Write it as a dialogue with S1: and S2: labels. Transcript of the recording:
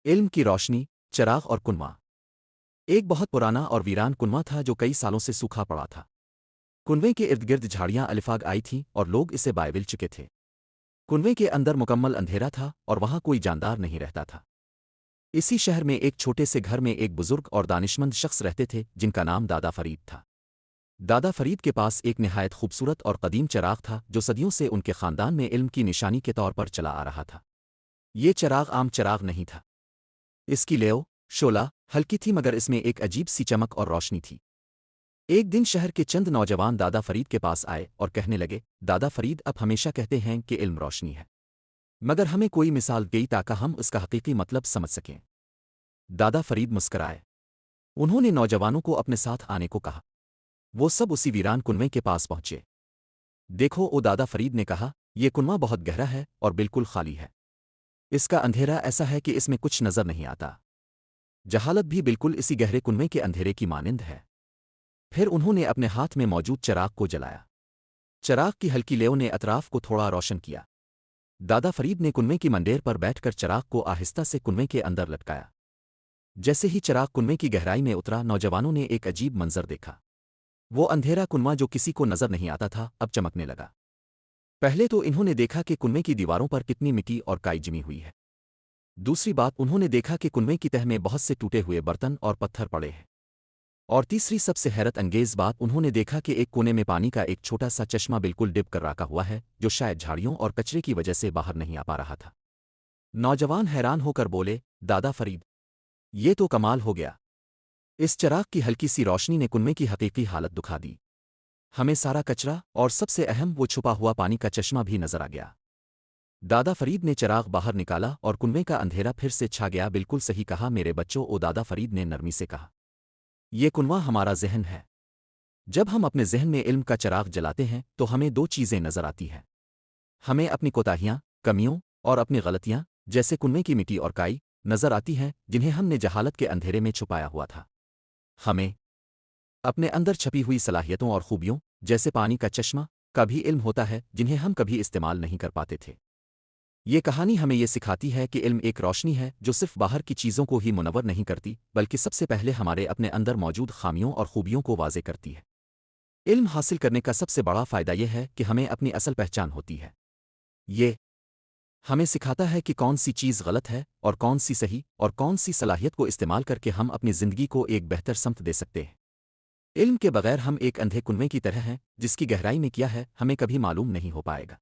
S1: علم کی روشنی، چراغ اور کنواں۔ ایک بہت پرانا اور ویران کنواں تھا جو کئی سالوں سے سوکھا پڑا تھا۔ کنویں کے ارد گرد جھاڑیاں الفاگ آئی تھیں اور لوگ اسے بائبل چکے تھے۔ کنویں کے اندر مکمل اندھیرا تھا اور وہاں کوئی جاندار نہیں رہتا تھا۔ اسی شہر میں ایک چھوٹے سے گھر میں ایک بزرگ اور دانشمند شخص رہتے تھے جن کا نام دادا فرید تھا۔ دادا فرید کے پاس ایک نہایت خوبصورت اور قدیم چراغ تھا جو صدیوں سے ان کے خاندان میں علم کی نشانی کے طور پر چلا آ رہا تھا۔ یہ چراغ عام چراغ نہیں تھا۔ اس کی لیو شولہ ہلکی تھی مگر اس میں ایک عجیب سی چمک اور روشنی تھی۔ ایک دن شہر کے چند نوجوان دادا فرید کے پاس آئے اور کہنے لگے، دادا فرید اب ہمیشہ کہتے ہیں کہ علم روشنی ہے، مگر ہمیں کوئی مثال گئی تاکہ ہم اس کا حقیقی مطلب سمجھ سکیں۔ دادا فرید مسکرائے۔ انہوں نے نوجوانوں کو اپنے ساتھ آنے کو کہا۔ وہ سب اسی ویران کنویں کے پاس پہنچے۔ دیکھو، او دادا فرید نے کہا، یہ کنواں بہت گہرا ہے اور بالکل خالی ہے۔ اس کا اندھیرا ایسا ہے کہ اس میں کچھ نظر نہیں آتا۔ جہالت بھی بالکل اسی گہرے کنویں کے اندھیرے کی مانند ہے۔ پھر انہوں نے اپنے ہاتھ میں موجود چراغ کو جلایا۔ چراغ کی ہلکی لیو نے اطراف کو تھوڑا روشن کیا۔ دادا فرید نے کنویں کی منڈیر پر بیٹھ کر چراغ کو آہستہ سے کنویں کے اندر لٹکایا۔ جیسے ہی چراغ کنویں کی گہرائی میں اترا، نوجوانوں نے ایک عجیب منظر دیکھا۔ وہ اندھیرا کنواں جو کسی کو نظر نہیں آتا تھا اب چمکنے لگا۔ پہلے تو انہوں نے دیکھا کہ کنویں کی دیواروں پر کتنی مٹی اور کائی جمی ہوئی ہے۔ دوسری بات، انہوں نے دیکھا کہ کنویں کی تہہ میں بہت سے ٹوٹے ہوئے برتن اور پتھر پڑے ہیں۔ اور تیسری سب سے حیرت انگیز بات، انہوں نے دیکھا کہ ایک کونے میں پانی کا ایک چھوٹا سا چشمہ بالکل ڈب کر رکھا ہوا ہے جو شاید جھاڑیوں اور کچرے کی وجہ سے باہر نہیں آ پا رہا تھا۔ نوجوان حیران ہو کر بولے، دادا فرید، یہ تو کمال ہو گیا۔ اس چراغ کی ہلکی سی روشنی نے کنویں کی حقیقی حالت دکھا دی۔ ہمیں سارا کچرا اور سب سے اہم وہ چھپا ہوا پانی کا چشمہ بھی نظر آ گیا۔ دادا فرید نے چراغ باہر نکالا اور کنویں کا اندھیرا پھر سے چھا گیا۔ بالکل صحیح کہا میرے بچوں، او دادا فرید نے نرمی سے کہا۔ یہ کنواں ہمارا ذہن ہے۔ جب ہم اپنے ذہن میں علم کا چراغ جلاتے ہیں تو ہمیں دو چیزیں نظر آتی ہیں۔ ہمیں اپنی کوتاہیاں، کمیوں اور اپنی غلطیاں جیسے کنویں کی مٹی اور کائی نظر آتی ہیں جنہیں ہم نے جہالت کے اندھیرے میں چھپایا ہوا تھا۔ ہمیں اپنے اندر چھپی ہوئی صلاحیتوں اور خوبیوں جیسے پانی کا چشمہ کا بھی علم ہوتا ہے جنہیں ہم کبھی استعمال نہیں کر پاتے تھے۔ یہ کہانی ہمیں یہ سکھاتی ہے کہ علم ایک روشنی ہے جو صرف باہر کی چیزوں کو ہی منور نہیں کرتی بلکہ سب سے پہلے ہمارے اپنے اندر موجود خامیوں اور خوبیوں کو واضح کرتی ہے۔ علم حاصل کرنے کا سب سے بڑا فائدہ یہ ہے کہ ہمیں اپنی اصل پہچان ہوتی ہے۔ یہ ہمیں سکھاتا ہے کہ کون سی چیز غلط ہے اور کون سی صحیح، اور کون سی صلاحیت کو استعمال کر کے ہم اپنی زندگی کو ایک بہتر سمت دے سکتے ہیں۔ علم کے بغیر ہم ایک اندھے کنویں کی طرح ہیں جس کی گہرائی میں کیا ہے ہمیں کبھی معلوم نہیں ہو پائے گا۔